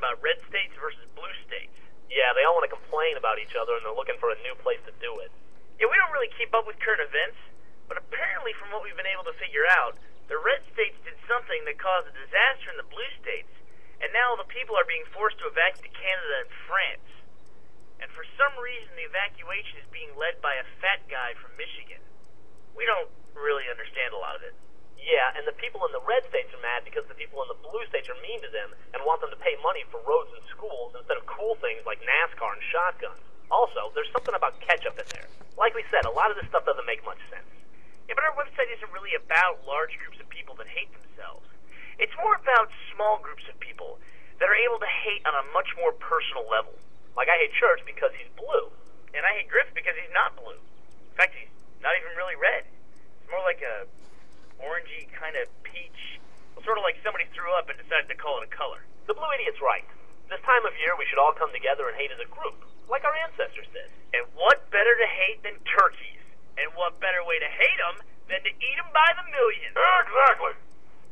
about red states versus blue states. Yeah, they all want to complain about each other, and they're looking for a new place to do it. Yeah, we don't really keep up with current events, but apparently from what we've been able to figure out, the red states did something that caused a disaster in the blue states, and now the people are being forced to evacuate to Canada and France. And for some reason, the evacuation is being led by a fat guy from Michigan. We don't really understand a lot of it. Yeah, and the people in the red states are mad because the people in the blue states are mean to them and want them to pay money for roads and schools instead of cool things like NASCAR and shotguns. Also, there's something about ketchup in there. Like we said, a lot of this stuff doesn't make much sense. Yeah, but our website isn't really about large groups of people that hate themselves. It's more about small groups of people that are able to hate on a much more personal level. Like I hate Church because he's blue. And I hate Griff because he's not blue. In fact, he's not even really red. It's more like a orangey kind of peach. Well, sort of like somebody threw up and decided to call it a color. The blue idiot's right. This time of year, we should all come together and hate as a group, like our ancestors did. And what better to hate than turkeys? And what better way to hate them than to eat them by the millions? Exactly.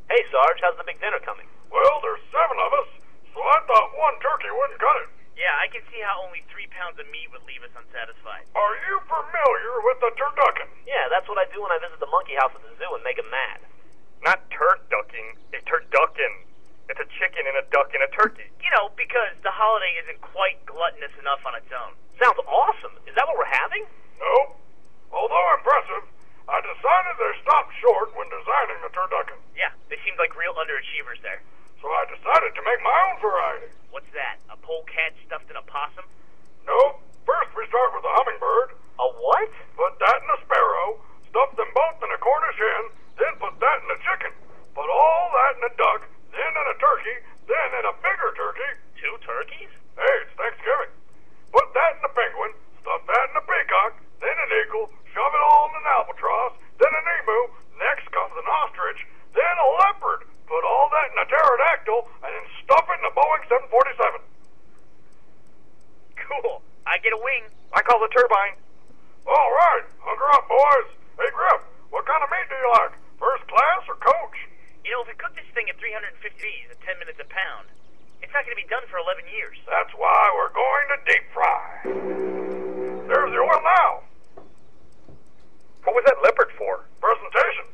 Hey, Sarge, how's the big dinner coming? Well, there's 7 of us, so I thought one turkey wouldn't cut it. Yeah, I can see how only 3 pounds of meat would leave us unsatisfied. Are you familiar with the turducken? Yeah, that's what I do when I visit the monkey house at the zoo and make them mad. Not turducking, a turducken. It's a chicken and a duck and a turkey. You know, because the holiday isn't quite gluttonous enough on its own. Sounds awesome. Is that what we're having? No. Although impressive, I decided they stopped short when designing the turducken. Yeah, they seemed like real underachievers there. So I decided to make my own variety. What's that, a polecat stuffed in a possum? No. First we start with a hummingbird. A what? Put that in a sparrow, stuff them both in a Cornish hen, then put that in a chicken. Put all that in a duck, then in a turkey, then in a bigger turkey. 2 turkeys? Hey, it's Thanksgiving. Put that in a penguin, stuff that in a peacock, then an eagle, shove it all in an albatross, then an emu, next comes an ostrich, then a leopard. Put all that in a pterodactyl, and then stuff it in a Boeing 747. Cool. I get a wing. I call it turbine. All right, hunker up, boys. Hey, Griff, what kind of meat do you like? First class or coach? You know, if we cook this thing at 350 degrees at 10 minutes a pound, it's not going to be done for 11 years. That's why we're going to deep fry. There's the oil now. What was that leopard for? Presentation.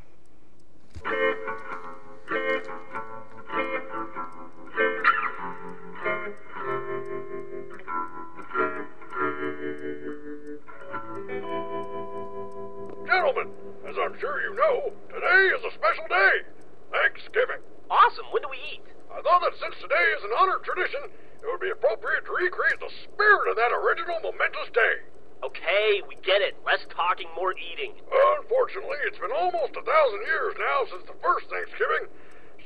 Gentlemen, as I'm sure you know, today is a special day. Thanksgiving. Awesome. When do we eat? I thought that since today is an honored tradition, it would be appropriate to recreate the spirit of that original momentous day. Okay, we get it. Less talking, more eating. Unfortunately, it's been almost 1,000 years now since the first Thanksgiving,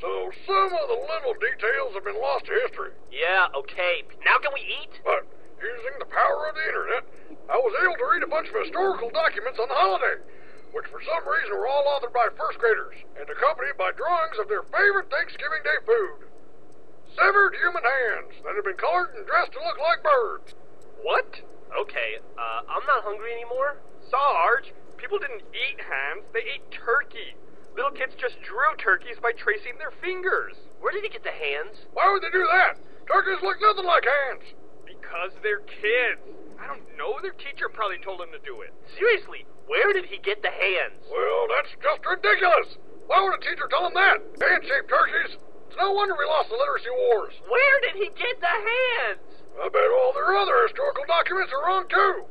so some of the little details have been lost to history. Yeah, okay. Now can we eat? But using the power of the internet, I was able to read a bunch of historical documents on the holiday, which for some reason were all authored by first graders and accompanied by drawings of their favorite Thanksgiving Day food. Severed human hands that had been colored and dressed to look like birds. What? Okay, I'm not hungry anymore. Sarge, people didn't eat hands, they ate turkey. Little kids just drew turkeys by tracing their fingers. Where did he get the hands? Why would they do that? Turkeys look nothing like hands. Because they're kids. I don't know, their teacher probably told them to do it. Seriously, where did he get the hands? Well, that's just ridiculous. Why would a teacher tell him that? Hand-shaped turkeys. It's no wonder we lost the literacy wars. Where did he get the hands? I bet all their other historical documents are wrong, too.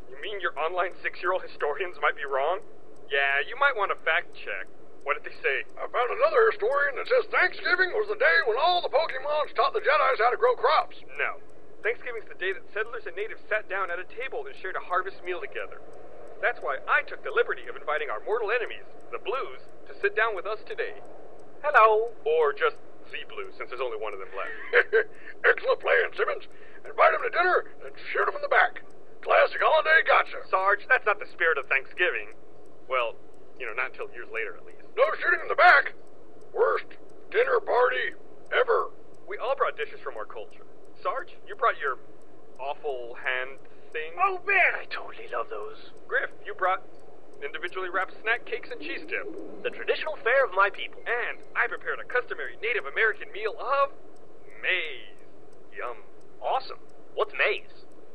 You mean your online 6-year-old historians might be wrong? Yeah, you might want to fact check. What did they say? I found another historian that says Thanksgiving was the day when all the Pokemons taught the Jedis how to grow crops. No. Thanksgiving's the day that settlers and natives sat down at a table and shared a harvest meal together. That's why I took the liberty of inviting our mortal enemies, the Blues, to sit down with us today. Hello. Or just the Blues, since there's only one of them left. Excellent plan, Simmons. Invite them to dinner and shoot them in the back. Classic holiday gotcha. Sarge, that's not the spirit of Thanksgiving. Well, not until years later, at least. No shooting in the back. Worst dinner party ever. We all brought dishes from our culture. Sarge, you brought your awful hand thing. Oh, man, I totally love those. Griff, you brought individually wrapped snack cakes and cheese dip. The traditional fare of my people. And I prepared a customary Native American meal of maize.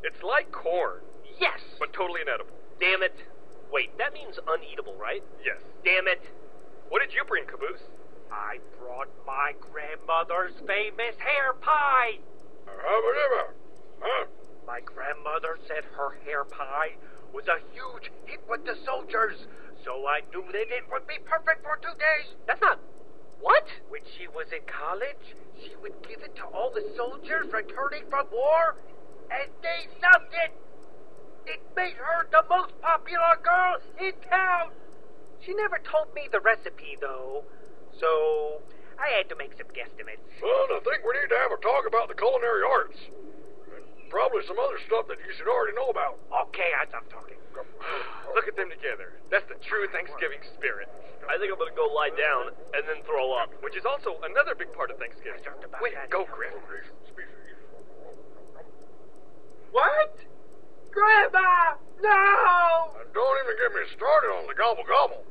It's like corn, Yes! but totally inedible. Damn it. Wait, that means uneatable, right? Yes. Damn it. What did you bring, Caboose? I brought my grandmother's famous hair pie. Huh? My grandmother said her hair pie was a huge hit with the soldiers, so I knew that it would be perfect for today. That's not... What? When she was in college, she would give it to all the soldiers returning from war, and they loved it. It made her the most popular girl in town. She never told me the recipe, though, so I had to make some guesstimates. Son, I think we need to have a talk about the culinary arts. And probably some other stuff that you should already know about. Okay, I stop talking. Look at them together. That's the true Thanksgiving spirit. I think I'm gonna go lie down and then throw up. Which is also another big part of Thanksgiving. Way to go, Griff. What? Grandma! No! And don't even get me started on the gobble gobble.